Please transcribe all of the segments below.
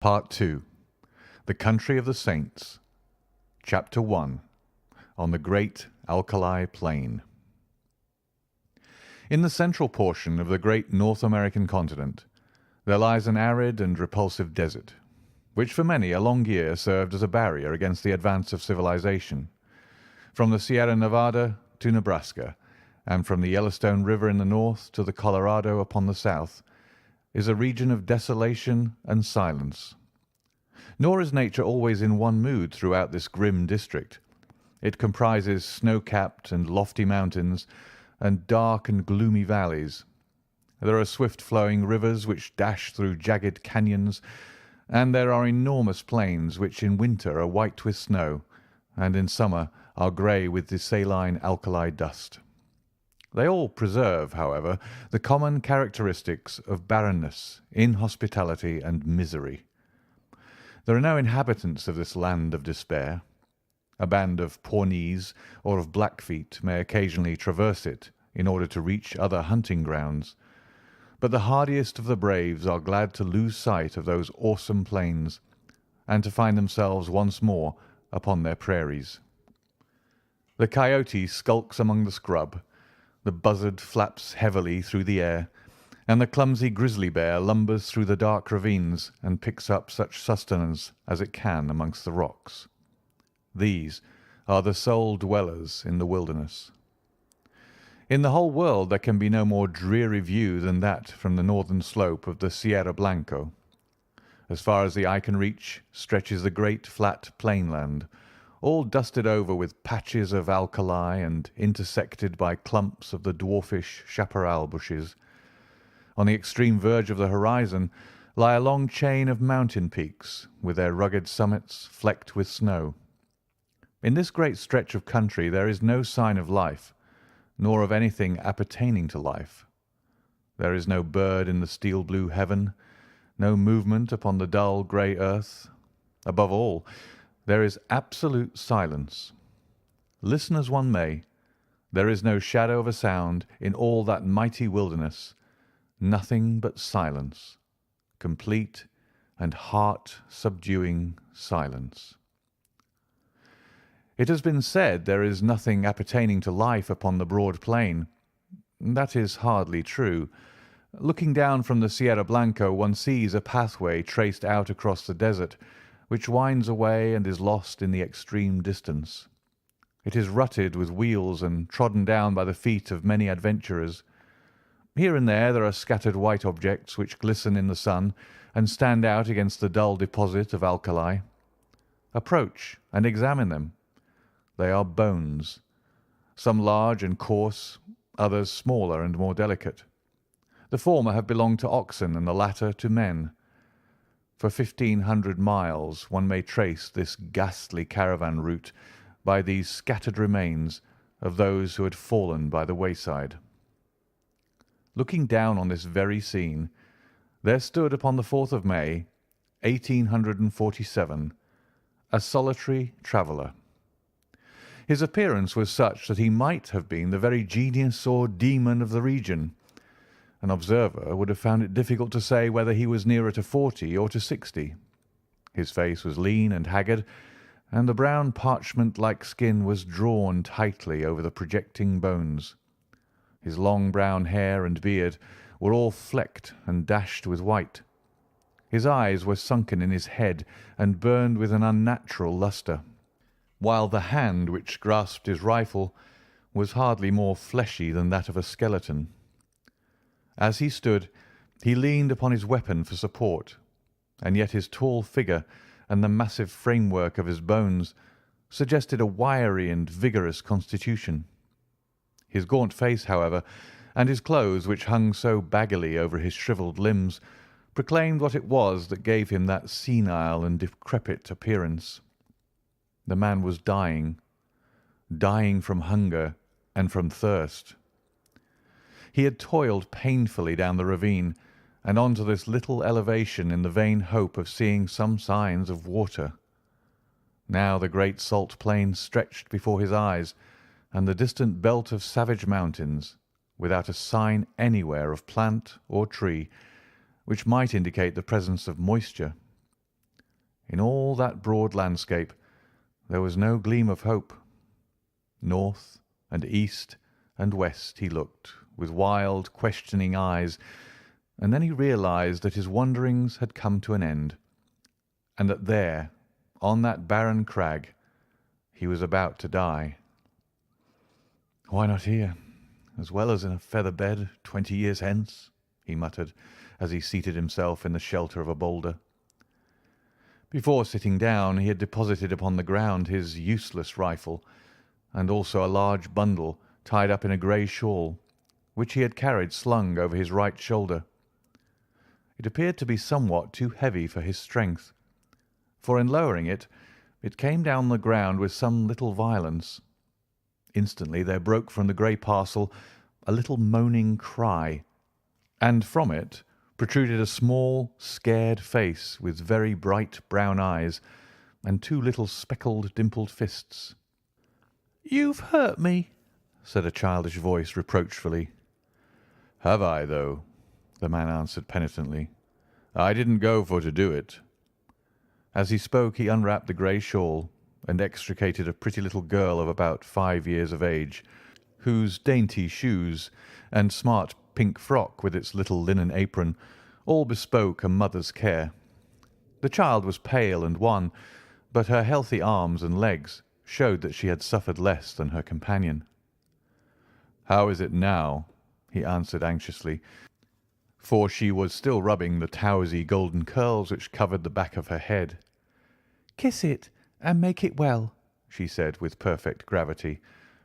Part 2. The Country of the Saints. Chapter 1. On the Great Alkali Plain. In the central portion of the great North American continent there lies an arid and repulsive desert, which for many a long year served as a barrier against the advance of civilization. From the Sierra Nevada to Nebraska, and from the Yellowstone River in the north to the Colorado upon the south, is a region of desolation and silence. Nor is nature always in one mood throughout this grim district. It comprises snow-capped and lofty mountains and dark and gloomy valleys. There are swift-flowing rivers which dash through jagged canyons, and there are enormous plains which in winter are white with snow, and in summer are grey with the saline alkali dust. They all preserve, however, the common characteristics of barrenness, inhospitality, and misery. There are no inhabitants of this land of despair. A band of Pawnees or of Blackfeet may occasionally traverse it in order to reach other hunting grounds, but the hardiest of the braves are glad to lose sight of those awesome plains and to find themselves once more upon their prairies. The coyote skulks among the scrub, the buzzard flaps heavily through the air, and the clumsy grizzly bear lumbers through the dark ravines and picks up such sustenance as it can amongst the rocks. These are the sole dwellers in the wilderness. In the whole world there can be no more dreary view than that from the northern slope of the Sierra Blanco. As far as the eye can reach stretches the great flat plainland, all dusted over with patches of alkali and intersected by clumps of the dwarfish chaparral bushes. On the extreme verge of the horizon lie a long chain of mountain peaks, with their rugged summits flecked with snow. In this great stretch of country there is no sign of life, nor of anything appertaining to life. There is no bird in the steel-blue heaven, no movement upon the dull grey earth. Above all, there is absolute silence. Listen as one may, there is no shadow of a sound in all that mighty wilderness, nothing but silence, complete and heart-subduing silence. It has been said there is nothing appertaining to life upon the broad plain. That is hardly true. Looking down from the Sierra Blanco one sees a pathway traced out across the desert, which winds away and is lost in the extreme distance. It is rutted with wheels and trodden down by the feet of many adventurers. Here and there are scattered white objects which glisten in the sun and stand out against the dull deposit of alkali. Approach and examine them. They are bones, some large and coarse, others smaller and more delicate. The former have belonged to oxen and the latter to men. For 1,500 miles one may trace this ghastly caravan route by these scattered remains of those who had fallen by the wayside. Looking down on this very scene, there stood upon the 4th of May, 1847, a solitary traveller. His appearance was such that he might have been the very genius or demon of the region. An observer would have found it difficult to say whether he was nearer to 40 or to 60. His face was lean and haggard, and the brown parchment-like skin was drawn tightly over the projecting bones. His long brown hair and beard were all flecked and dashed with white. His eyes were sunken in his head and burned with an unnatural lustre, while the hand which grasped his rifle was hardly more fleshy than that of a skeleton. As he stood, he leaned upon his weapon for support, and yet his tall figure and the massive framework of his bones suggested a wiry and vigorous constitution. His gaunt face, however, and his clothes, which hung so baggily over his shrivelled limbs, proclaimed what it was that gave him that senile and decrepit appearance. The man was dying from hunger and from thirst. He had toiled painfully down the ravine and on to this little elevation in the vain hope of seeing some signs of water. Now the great salt plain stretched before his eyes, and the distant belt of savage mountains, without a sign anywhere of plant or tree, which might indicate the presence of moisture. In all that broad landscape there was no gleam of hope. North and east and west he looked, with wild, questioning eyes, and then he realized that his wanderings had come to an end, and that there, on that barren crag, he was about to die. "Why not here, as well as in a feather bed 20 years hence?" he muttered, as he seated himself in the shelter of a boulder. Before sitting down he had deposited upon the ground his useless rifle, and also a large bundle tied up in a grey shawl, which he had carried slung over his right shoulder. It appeared to be somewhat too heavy for his strength, for in lowering it, it came down the ground with some little violence. Instantly there broke from the grey parcel a little moaning cry, and from it protruded a small, scared face with very bright brown eyes and two little speckled, dimpled fists. "You've hurt me," said a childish voice reproachfully. "Have I, though?" the man answered penitently. "I didn't go for to do it." As he spoke he unwrapped the grey shawl and extricated a pretty little girl of about 5 years of age, whose dainty shoes and smart pink frock with its little linen apron all bespoke a mother's care. The child was pale and wan, but her healthy arms and legs showed that she had suffered less than her companion. "How is it now?" he answered anxiously, for she was still rubbing the towsy golden curls which covered the back of her head. "Kiss it and make it well," she said with perfect gravity,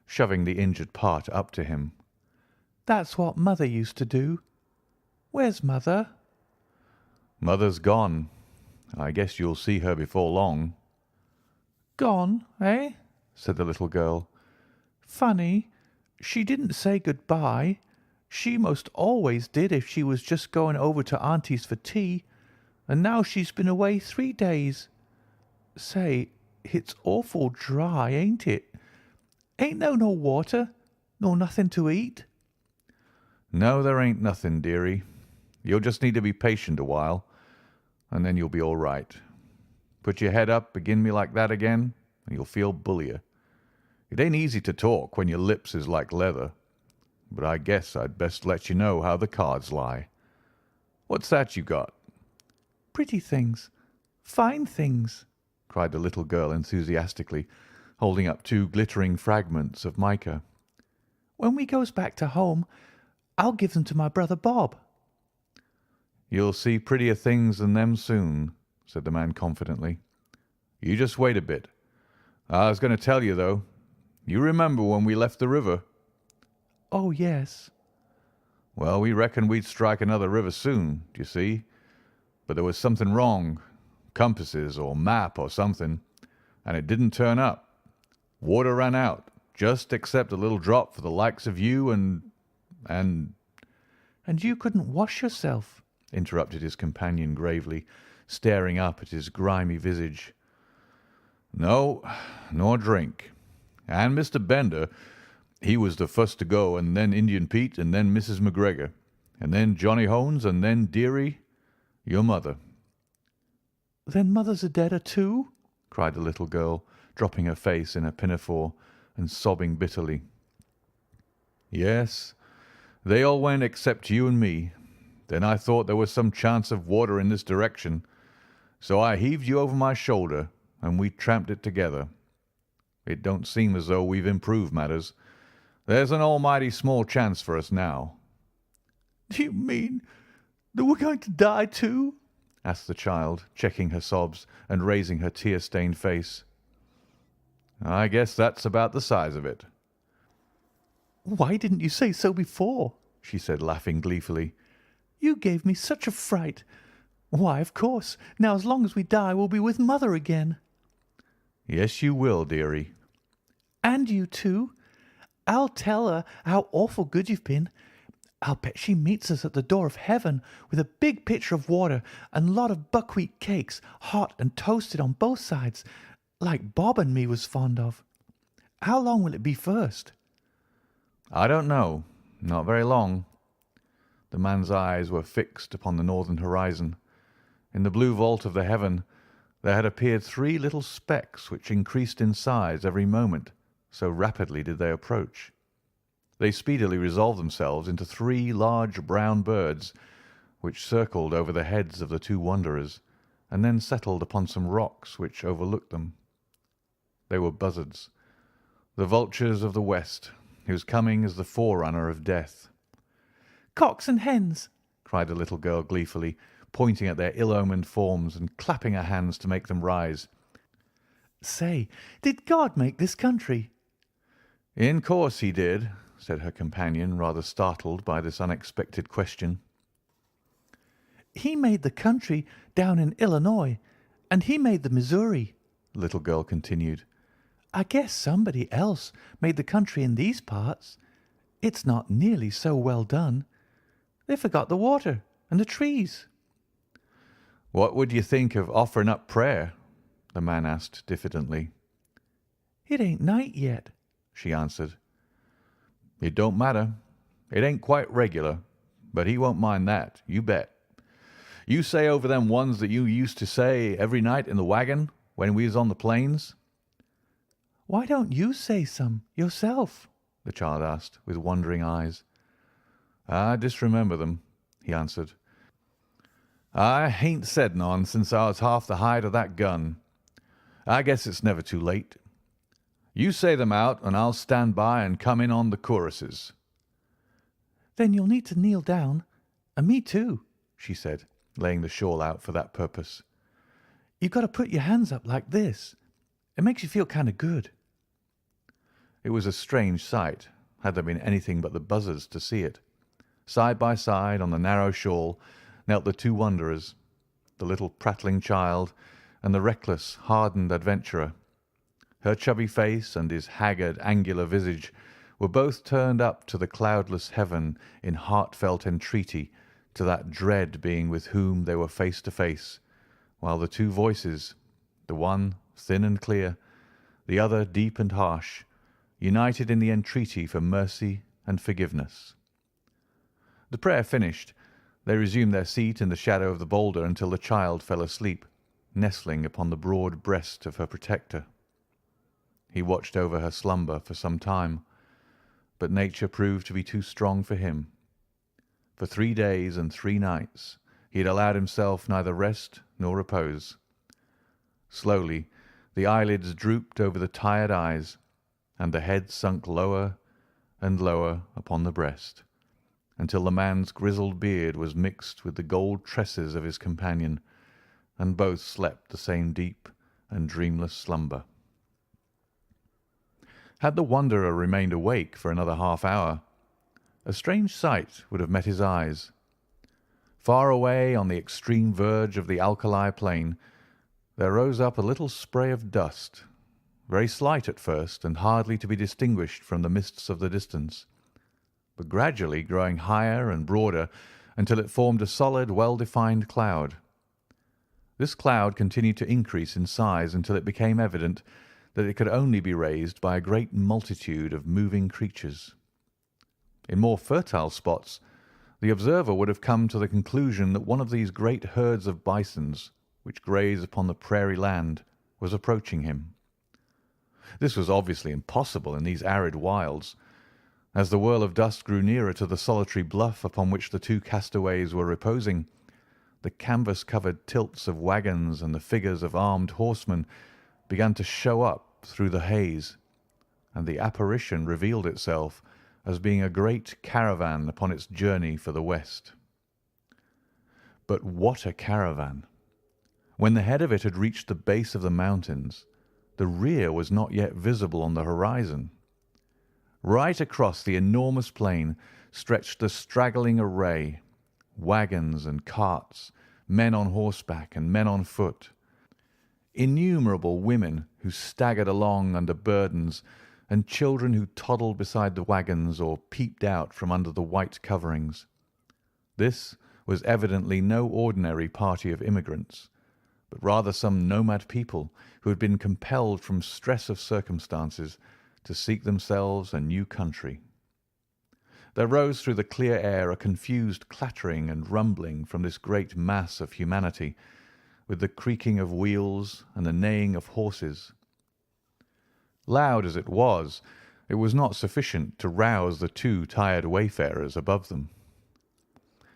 shoving the injured part up to him. "That's what Mother used to do. Where's Mother?" "Mother's gone. I guess you'll see her before long." "Gone, eh?" said the little girl. "Funny. She didn't say good-bye. She most always did if she was just going over to Auntie's for tea, and now she's been away 3 days. Say, it's awful dry, ain't it? Ain't there no water, nor nothing to eat?" "No, there ain't nothing, dearie. You'll just need to be patient a while, and then you'll be all right. Put your head up agin me like that again, and you'll feel bullier. It ain't easy to talk when your lips is like leather, but I guess I'd best let you know how the cards lie. What's that you got?" "Pretty things, fine things," cried the little girl enthusiastically, holding up 2 glittering fragments of mica. "When we goes back to home, I'll give them to my brother Bob." "You'll see prettier things than them soon," said the man confidently. "You just wait a bit. I was going to tell you, though. You remember when we left the river?" "Oh, yes." "Well, we reckoned we'd strike another river soon, do you see? But there was something wrong, compasses or map or something, and it didn't turn up. Water ran out, just except a little drop for the likes of you and—" "And you couldn't wash yourself," interrupted his companion gravely, staring up at his grimy visage. "No, nor drink. And Mr. Bender, he was the first to go, and then Indian Pete, and then Mrs. McGregor, and then Johnny Hones, and then, dearie, your mother." "Then Mother's a deader too?" cried the little girl, dropping her face in her pinafore and sobbing bitterly. "Yes, they all went except you and me. Then I thought there was some chance of water in this direction, so I heaved you over my shoulder, and we tramped it together. It don't seem as though we've improved matters. There's an almighty small chance for us now." "Do you mean that we're going to die too?" asked the child, checking her sobs and raising her tear-stained face. "I guess that's about the size of it." "Why didn't you say so before?" she said, laughing gleefully. "You gave me such a fright. Why, of course, now as long as we die we'll be with Mother again." "Yes, you will, dearie." "And you too. I'll tell her how awful good you've been. I'll bet she meets us at the door of heaven with a big pitcher of water and a lot of buckwheat cakes, hot and toasted on both sides, like Bob and me was fond of. How long will it be first?" "I don't know. Not very long." The man's eyes were fixed upon the northern horizon. In the blue vault of the heaven there had appeared 3 little specks which increased in size every moment, so rapidly did they approach. They speedily resolved themselves into 3 large brown birds, which circled over the heads of the 2 wanderers, and then settled upon some rocks which overlooked them. They were buzzards, the vultures of the West, whose coming is the forerunner of death. "Cocks and hens!" cried the little girl gleefully, pointing at their ill-omened forms and clapping her hands to make them rise. "Say, did God make this country?" "In course he did," said her companion, rather startled by this unexpected question. "He made the country down in Illinois, and he made the Missouri," the little girl continued. "I guess somebody else made the country in these parts. It's not nearly so well done. They forgot the water and the trees." "What would you think of offering up prayer?" the man asked diffidently. "It ain't night yet," she answered. "It don't matter. It ain't quite regular, but he won't mind that, you bet. You say over them ones that you used to say every night in the wagon when we was on the plains?" "Why don't you say some yourself?" the child asked, with wondering eyes. "I disremember them," he answered. "I hain't said none since I was half the height of that gun. I guess it's never too late. You say them out, and I'll stand by and come in on the choruses." "Then you'll need to kneel down, and me too," she said, laying the shawl out for that purpose. "You've got to put your hands up like this. It makes you feel kind of good." It was a strange sight, had there been anything but the buzzards to see it. Side by side on the narrow shawl knelt the 2 wanderers, the little prattling child and the reckless, hardened adventurer. Her chubby face and his haggard, angular visage were both turned up to the cloudless heaven in heartfelt entreaty to that dread being with whom they were face to face, while the 2 voices, the one thin and clear, the other deep and harsh, united in the entreaty for mercy and forgiveness. The prayer finished, they resumed their seat in the shadow of the boulder until the child fell asleep, nestling upon the broad breast of her protector. He watched over her slumber for some time, but nature proved to be too strong for him. For 3 days and 3 nights he had allowed himself neither rest nor repose. Slowly the eyelids drooped over the tired eyes, and the head sunk lower and lower upon the breast, until the man's grizzled beard was mixed with the gold tresses of his companion, and both slept the same deep and dreamless slumber. Had the wanderer remained awake for another half-hour, a strange sight would have met his eyes. Far away on the extreme verge of the Alkali plain there rose up a little spray of dust, very slight at first and hardly to be distinguished from the mists of the distance, but gradually growing higher and broader until it formed a solid, well-defined cloud. This cloud continued to increase in size until it became evident that it could only be raised by a great multitude of moving creatures. In more fertile spots, the observer would have come to the conclusion that one of these great herds of bisons, which graze upon the prairie land, was approaching him. This was obviously impossible in these arid wilds. As the whirl of dust grew nearer to the solitary bluff upon which the 2 castaways were reposing, the canvas-covered tilts of wagons and the figures of armed horsemen began to show up through the haze, and the apparition revealed itself as being a great caravan upon its journey for the west. But what a caravan! When the head of it had reached the base of the mountains, the rear was not yet visible on the horizon. Right across the enormous plain stretched the straggling array, wagons and carts, men on horseback and men on foot, innumerable women who staggered along under burdens, and children who toddled beside the wagons or peeped out from under the white coverings. This was evidently no ordinary party of immigrants, but rather some nomad people who had been compelled from stress of circumstances to seek themselves a new country. There rose through the clear air a confused clattering and rumbling from this great mass of humanity, with the creaking of wheels and the neighing of horses. Loud as it was not sufficient to rouse the 2 tired wayfarers above them.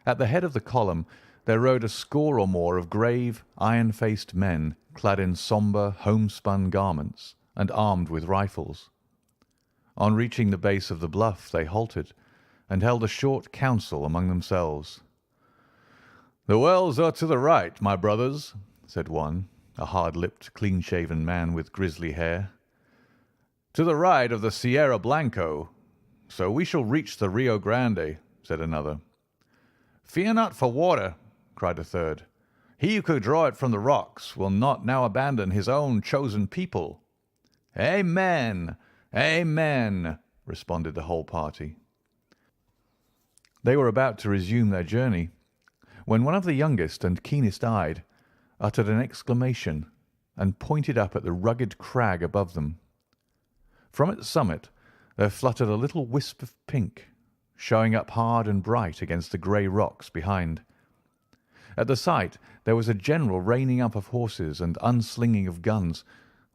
At the head of the column there rode a score or more of grave, iron-faced men clad in sombre, homespun garments and armed with rifles. On reaching the base of the bluff they halted and held a short council among themselves. "The wells are to the right, my brothers," said one, a hard-lipped, clean-shaven man with grizzly hair. "To the right of the Sierra Blanco, so we shall reach the Rio Grande," said another. "Fear not for water," cried a third. "He who could draw it from the rocks will not now abandon his own chosen people." "Amen! Amen!" responded the whole party. They were about to resume their journey, when one of the youngest and keenest-eyed uttered an exclamation and pointed up at the rugged crag above them. From its summit there fluttered a little wisp of pink, showing up hard and bright against the grey rocks behind. At the sight there was a general reining up of horses and unslinging of guns,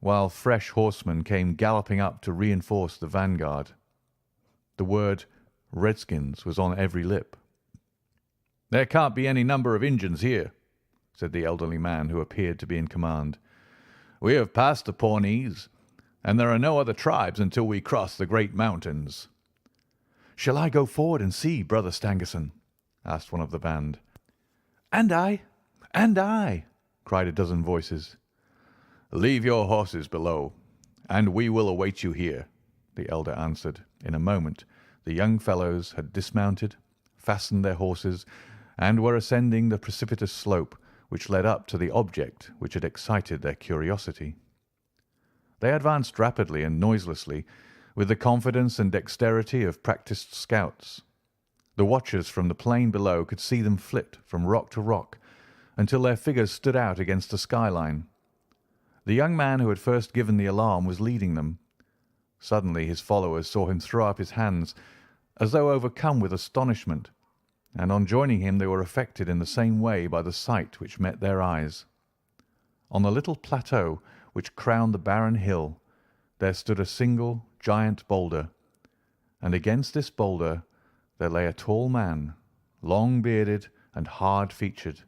while fresh horsemen came galloping up to reinforce the vanguard. The word "Redskins" was on every lip. "There can't be any number of Injuns here," said the elderly man who appeared to be in command. "We have passed the Pawnees, and there are no other tribes until we cross the great mountains." "Shall I go forward and see, Brother Stangerson?" asked one of the band. "And I, and I," cried a dozen voices. "Leave your horses below, and we will await you here," the elder answered. In a moment the young fellows had dismounted, fastened their horses, and were ascending the precipitous slope which led up to the object which had excited their curiosity. They advanced rapidly and noiselessly, with the confidence and dexterity of practised scouts. The watchers from the plain below could see them flit from rock to rock until their figures stood out against the skyline. The young man who had first given the alarm was leading them. Suddenly his followers saw him throw up his hands, as though overcome with astonishment, and on joining him they were affected in the same way by the sight which met their eyes. On the little plateau which crowned the barren hill there stood a single giant boulder, and against this boulder there lay a tall man, long-bearded and hard-featured,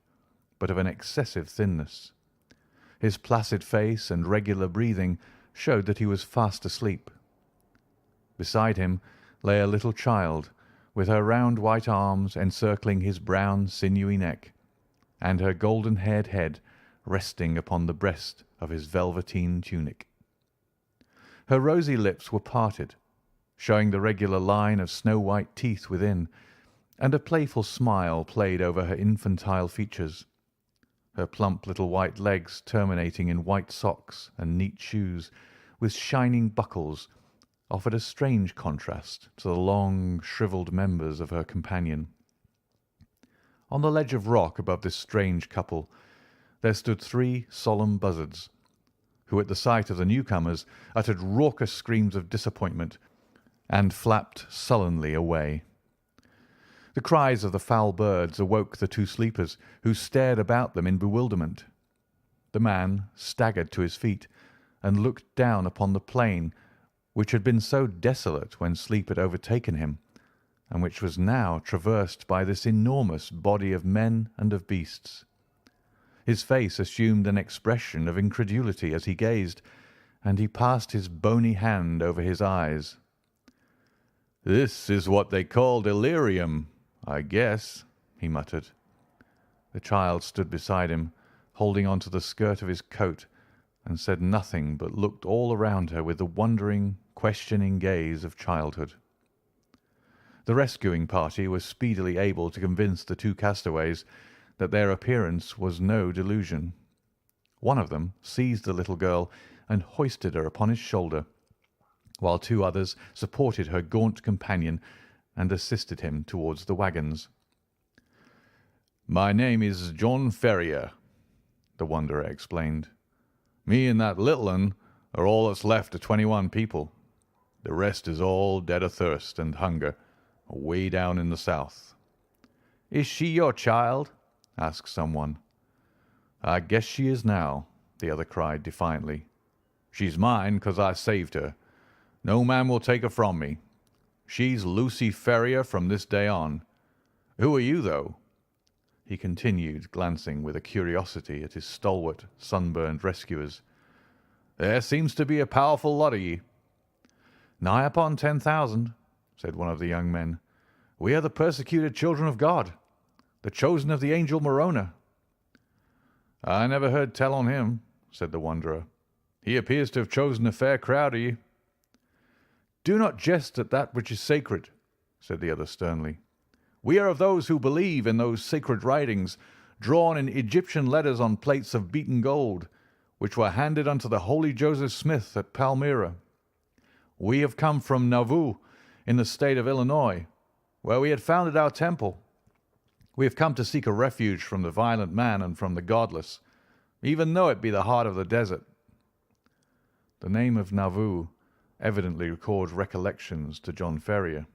but of an excessive thinness. His placid face and regular breathing showed that he was fast asleep. Beside him lay a little child, with her round white arms encircling his brown sinewy neck, and her golden-haired head resting upon the breast of his velveteen tunic. Her rosy lips were parted, showing the regular line of snow-white teeth within, and a playful smile played over her infantile features. Her plump little white legs, terminating in white socks and neat shoes, with shining buckles, offered a strange contrast to the long, shrivelled members of her companion. On the ledge of rock above this strange couple there stood 3 solemn buzzards, who at the sight of the newcomers uttered raucous screams of disappointment and flapped sullenly away. The cries of the foul birds awoke the 2 sleepers, who stared about them in bewilderment. The man staggered to his feet and looked down upon the plain which had been so desolate when sleep had overtaken him, and which was now traversed by this enormous body of men and of beasts. His face assumed an expression of incredulity as he gazed, and he passed his bony hand over his eyes. "This is what they call delirium, I guess," he muttered. The child stood beside him, holding on to the skirt of his coat, and said nothing, but looked all around her with the wondering, questioning gaze of childhood. The rescuing party was speedily able to convince the 2 castaways that their appearance was no delusion. One of them seized the little girl and hoisted her upon his shoulder, while 2 others supported her gaunt companion and assisted him towards the wagons. "My name is John Ferrier," the wanderer explained. "Me and that little un are all that's left of 21 people. The rest is all dead of thirst and hunger, away down in the south." "Is she your child?" asked someone. "I guess she is now," the other cried defiantly. "She's mine because I saved her. No man will take her from me. She's Lucy Ferrier from this day on. Who are you, though?" he continued, glancing with a curiosity at his stalwart, sunburned rescuers. "There seems to be a powerful lot of ye." "Nigh upon 10,000, said one of the young men. "We are the persecuted children of God, the chosen of the angel Moroni." "I never heard tell on him," said the wanderer. "He appears to have chosen a fair crowd of ye." "Do not jest at that which is sacred," said the other sternly. "We are of those who believe in those sacred writings, drawn in Egyptian letters on plates of beaten gold, which were handed unto the holy Joseph Smith at Palmyra. We have come from Nauvoo, in the state of Illinois, where we had founded our temple. We have come to seek a refuge from the violent man and from the godless, even though it be the heart of the desert." The name of Nauvoo evidently records recollections to John Ferrier.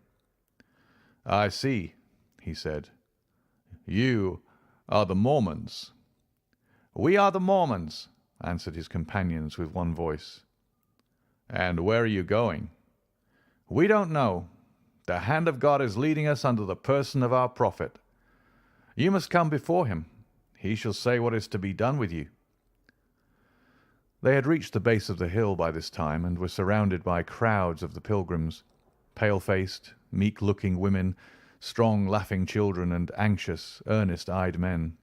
"I see," he said. "You are the Mormons." "We are the Mormons," answered his companions with one voice. "And where are you going?" "We don't know. The hand of God is leading us under the person of our prophet. You must come before him. He shall say what is to be done with you." They had reached the base of the hill by this time, and were surrounded by crowds of the pilgrims, pale-faced, meek-looking women, strong, laughing children, and anxious, earnest-eyed men.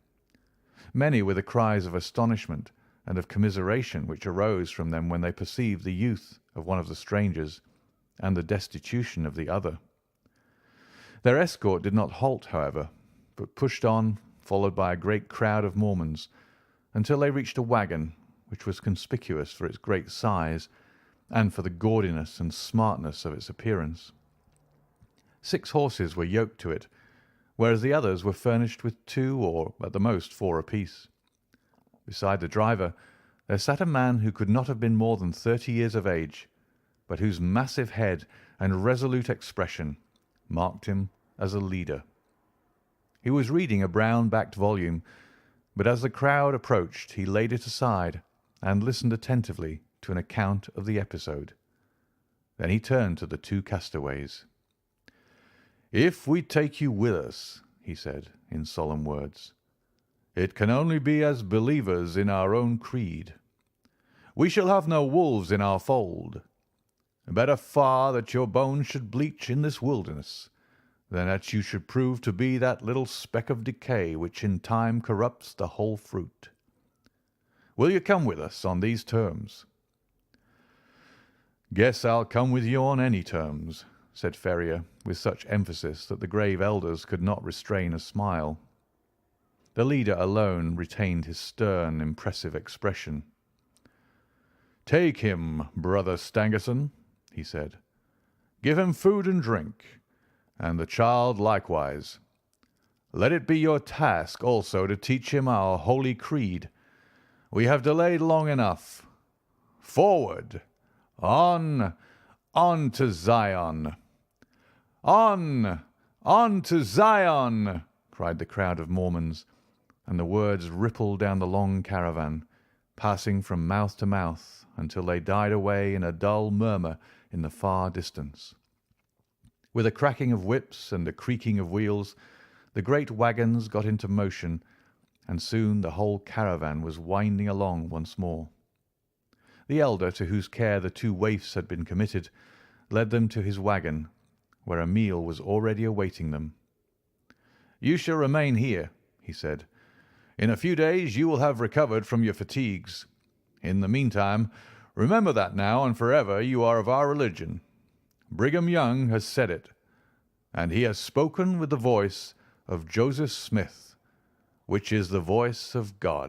Many were the cries of astonishment and of commiseration which arose from them when they perceived the youth of one of the strangers and the destitution of the other. Their escort did not halt, however, but pushed on, followed by a great crowd of Mormons, until they reached a wagon, which was conspicuous for its great size and for the gaudiness and smartness of its appearance. 6 horses were yoked to it, whereas the others were furnished with 2 or at the most 4 apiece. Beside the driver there sat a man who could not have been more than 30 years of age, but whose massive head and resolute expression marked him as a leader. He was reading a brown-backed volume, but as the crowd approached he laid it aside and listened attentively to an account of the episode. Then he turned to the 2 castaways. "If we take you with us," he said in solemn words, "it can only be as believers in our own creed. We shall have no wolves in our fold. Better far that your bones should bleach in this wilderness than that you should prove to be that little speck of decay which in time corrupts the whole fruit. Will you come with us on these terms?" "Guess I'll come with you on any terms," said Ferrier, with such emphasis that the grave elders could not restrain a smile. The leader alone retained his stern, impressive expression. "Take him, Brother Stangerson," he said. "Give him food and drink, and the child likewise. Let it be your task also to teach him our holy creed. We have delayed long enough. Forward! On! On to Zion! On! On to Zion!" cried the crowd of Mormons, and the words rippled down the long caravan, passing from mouth to mouth until they died away in a dull murmur in the far distance. With a cracking of whips and a creaking of wheels, the great wagons got into motion, and soon the whole caravan was winding along once more. The elder, to whose care the 2 waifs had been committed, led them to his wagon, where a meal was already awaiting them. "You shall remain here," he said. "In a few days you will have recovered from your fatigues. In the meantime, remember that now and forever you are of our religion. Brigham Young has said it, and he has spoken with the voice of Joseph Smith, which is the voice of God."